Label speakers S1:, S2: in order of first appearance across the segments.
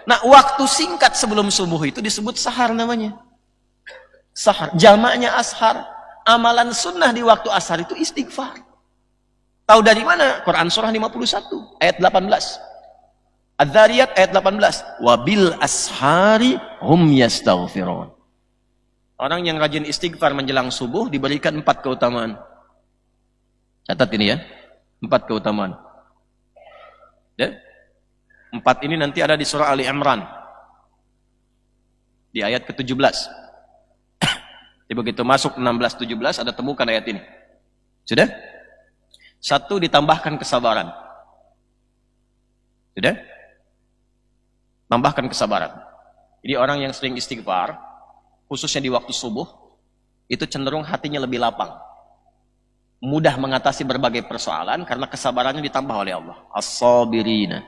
S1: Nah, waktu singkat sebelum subuh itu disebut sahar namanya. Sahar, jamaknya ashar. Amalan sunnah di waktu ashar itu istighfar. Tahu dari mana? Quran surah 51 ayat 18. Adz-Dzariyat ayat 18. Wabil ashari hum yastaghfirun. Orang yang rajin istighfar menjelang subuh diberikan 4 keutamaan. Catat ini ya. 4 keutamaan. Ya? 4 ini nanti ada di surah Ali Imran. Di ayat ke-17. Jadi begitu masuk 16-17 ada temukan ayat ini. Sudah? 1, ditambahkan kesabaran. Sudah? Tambahkan kesabaran. Jadi orang yang sering istighfar, khususnya di waktu subuh, itu cenderung hatinya lebih lapang. Mudah mengatasi berbagai persoalan karena kesabarannya ditambah oleh Allah. As-sabirina.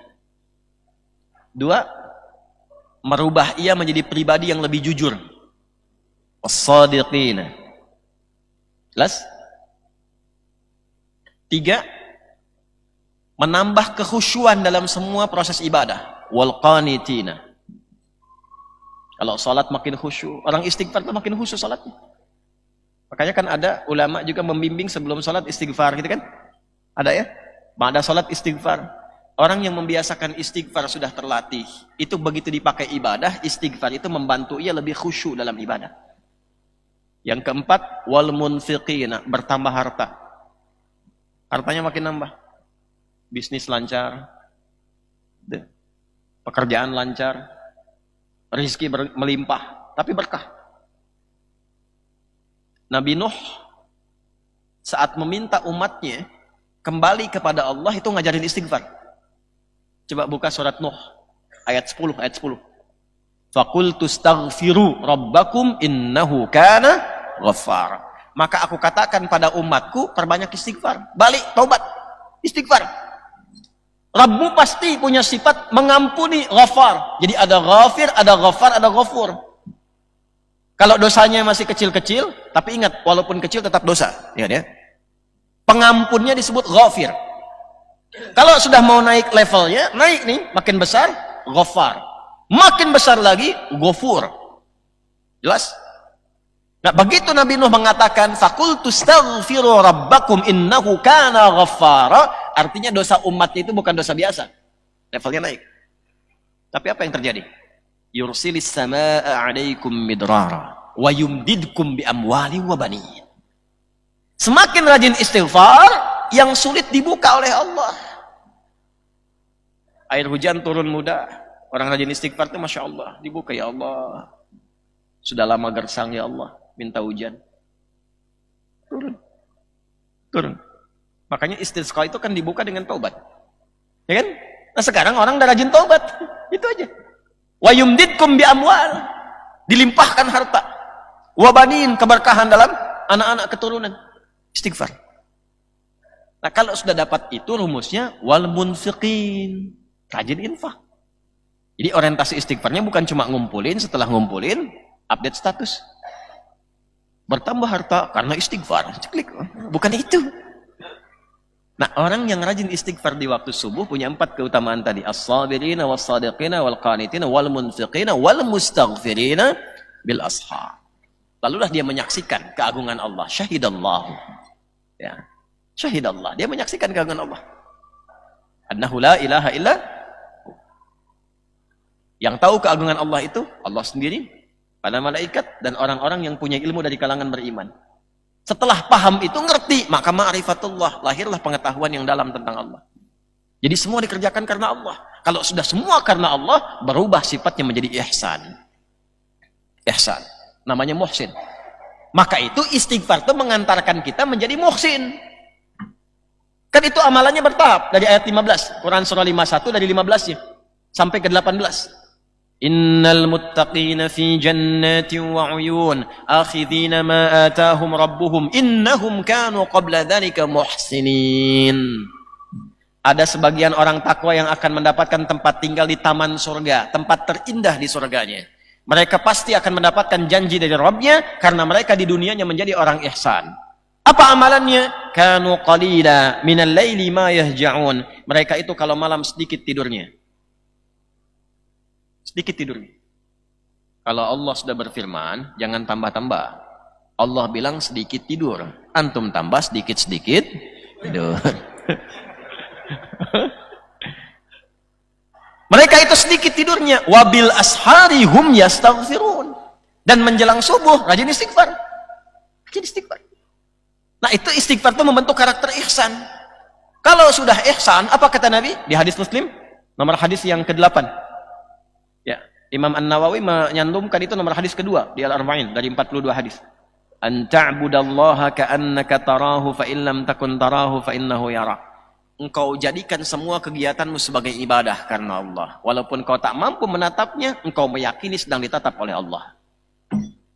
S1: 2, merubah ia menjadi pribadi yang lebih jujur. As-sadiqina. Jelas? 3, menambah kekhusyuan dalam semua proses ibadah. Wal qanitina. Kalau salat makin khusyuk, orang istighfar itu makin khusyuk salatnya. Makanya kan ada ulama juga membimbing sebelum salat istighfar gitu kan? Ada ya? Ba'da salat istighfar. Orang yang membiasakan istighfar sudah terlatih. Itu begitu dipakai ibadah, istighfar itu membantu ia lebih khusyuk dalam ibadah. Yang keempat, wal munfiqina, bertambah harta. Hartanya makin nambah. Bisnis lancar. Pekerjaan lancar. Rezeki melimpah, tapi berkah. Nabi Nuh saat meminta umatnya kembali kepada Allah itu ngajarin istighfar. Coba buka surat Nuh ayat 10, ayat 10. Faqultu astaghfiru rabbakum innahu kana ghaffar. Maka aku katakan pada umatku, perbanyak istighfar. Balik, taubat, istighfar. Rabbu pasti punya sifat mengampuni, ghafar. Jadi ada ghafir, ada ghafar, ada ghafur. Kalau dosanya masih kecil-kecil, tapi ingat, walaupun kecil tetap dosa. Ingat ya. Pengampunnya disebut ghafir. Kalau sudah mau naik levelnya, naik nih, makin besar, ghafar. Makin besar lagi, ghafur. Jelas? Nah, begitu Nabi Nuh mengatakan faqultu astaghfiru rabbakum innahu kana ghaffara, artinya dosa umatnya itu bukan dosa biasa. Levelnya naik. Tapi apa yang terjadi? Yursilis samaa'a 'alaikum midrara wa yumdidkum bi amwalin wa banin. Semakin rajin istighfar, yang sulit dibuka oleh Allah. Air hujan turun mudah. Orang rajin istighfar itu Masya Allah, dibuka ya Allah. Sudah lama gersang ya Allah, minta hujan. Turun. Makanya istisqa itu kan dibuka dengan taubat. Ya kan? Nah sekarang orang udah rajin taubat. Itu aja. Wa yumdidkum bi amwal. Dilimpahkan harta. Wa banin, keberkahan dalam anak-anak keturunan. Istighfar. Nah kalau sudah dapat itu rumusnya wal munfiqin. Rajin infak. Jadi orientasi istighfarnya bukan cuma ngumpulin, setelah ngumpulin update status. Bertambah harta karena istighfar. Klik. Bukan itu. Nah, orang yang rajin istighfar di waktu subuh punya 4 keutamaan tadi. As-sabirina was-sadiqina wal-qanitina wal-munfiqina wal-mustaghfirina bil ashar. Lalulah dia menyaksikan keagungan Allah. Syahidallahu. Ya. Syahidallah. Dia menyaksikan keagungan Allah. Annahu la ilaha illa. Yang tahu keagungan Allah itu Allah sendiri, para malaikat, dan orang-orang yang punya ilmu dari kalangan beriman. Setelah paham itu, ngerti, maka ma'rifatullah, lahirlah pengetahuan yang dalam tentang Allah. Jadi semua dikerjakan karena Allah. Kalau sudah semua karena Allah, berubah sifatnya menjadi ihsan. Ihsan. Namanya muhsin. Maka itu istighfar itu mengantarkan kita menjadi muhsin. Kan itu amalannya bertahap. Dari ayat 15. Quran surah 51 dari 15-nya. Sampai ke 18. Innal muttaqina fi jannatin wa uyun akhidhina ma atahum rabbuhum innahum kanu qabla dhalika muhsinin. Ada sebagian orang takwa yang akan mendapatkan tempat tinggal di taman surga, tempat terindah di surganya. Mereka pasti akan mendapatkan janji dari Rabbnya karena mereka di dunianya menjadi orang ihsan. Apa amalannya? Kanu qalila minal laili ma yahja'un. Mereka itu kalau malam sedikit tidurnya. Sedikit tidurnya. Kalau Allah sudah berfirman, jangan tambah-tambah. Allah bilang sedikit tidur. Antum tambah sedikit-sedikit tidur. Mereka itu sedikit tidurnya. Wabil ashari hum yastaghfirun. Dan menjelang subuh, rajin istighfar. Rajin istighfar. Nah, itu istighfar itu membentuk karakter ihsan. Kalau sudah ihsan, apa kata Nabi? Di hadis Muslim, nomor hadis yang ke-8. Ya, Imam An-Nawawi menyantumkan itu nomor hadis kedua di Al-Arba'in dari 42 hadis. An ta'budallaha ka'annaka tarahu fa in lam takun tarahu fa innahu yara. Engkau jadikan semua kegiatanmu sebagai ibadah karena Allah. Walaupun kau tak mampu menatapnya, engkau meyakini sedang ditatap oleh Allah.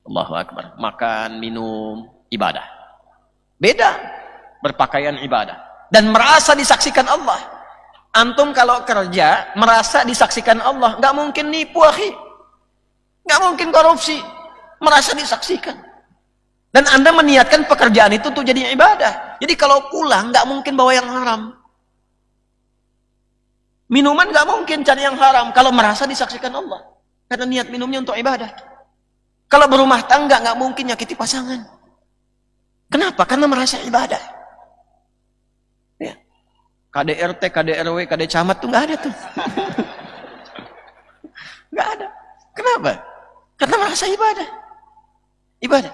S1: Allahu Akbar. Makan, minum, ibadah. Beda. Berpakaian ibadah. Dan merasa disaksikan Allah. Antum kalau kerja, merasa disaksikan Allah. Nggak mungkin nipu, akhi. Nggak mungkin korupsi. Merasa disaksikan. Dan Anda meniatkan pekerjaan itu untuk jadi ibadah. Jadi kalau pulang, nggak mungkin bawa yang haram. Minuman nggak mungkin cari yang haram. Kalau merasa disaksikan Allah. Karena niat minumnya untuk ibadah. Kalau berumah tangga, nggak mungkin nyakiti pasangan. Kenapa? Karena merasa ibadah. Ya. KDRT, KDRW, KD Camat tuh nggak ada tuh. Nggak ada. Kenapa? Karena merasa ibadah. Ibadah.